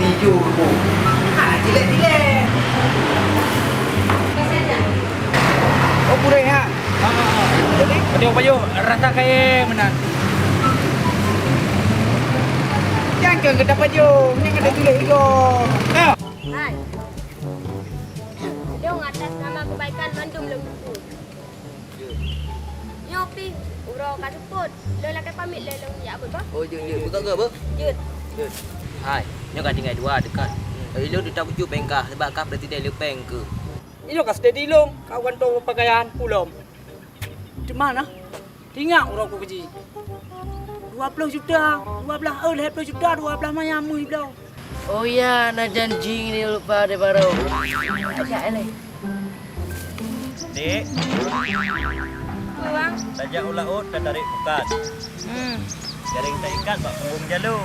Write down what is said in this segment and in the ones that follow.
Tidur tu. Jilat-jilat. Oh, purih ha. Jadi, Payo rasa kayak menan. jangan kita pajo. Yang ada tulis ego. Nah. Hai. Dong atas nama kebaikan mandum lembu. Nyopi, uro kasuput. Lelah ke pamit lelong ya apa? Oh, je. Buka ke apa? Jut. Hai, nyo kan tinggal dua dekat. Ilo dia tak bujuk bengkah sebab kau dah tidak lepeng ke. Ilo kas steady long, kawan tu pakaian pulom. Di mana? Tinggal orang ku kerja. 20 juta, 12 20 juta, 12 mayam mu hidup. Oh ya, nak janji ni lupa de baru. Ada ni. Dek, Bang. tajak ulaut dan tarik bukan. Jaring tak ikat, pak punggung jalu.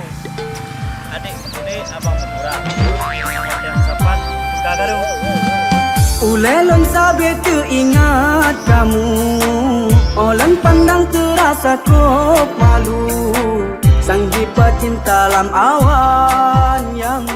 Adik kulit abang berkurang. Yang sapat, buka garu. Ulelon sabe teringat kamu, Olan pandang terasa kok malu. Sang jipa cinta lam awan yang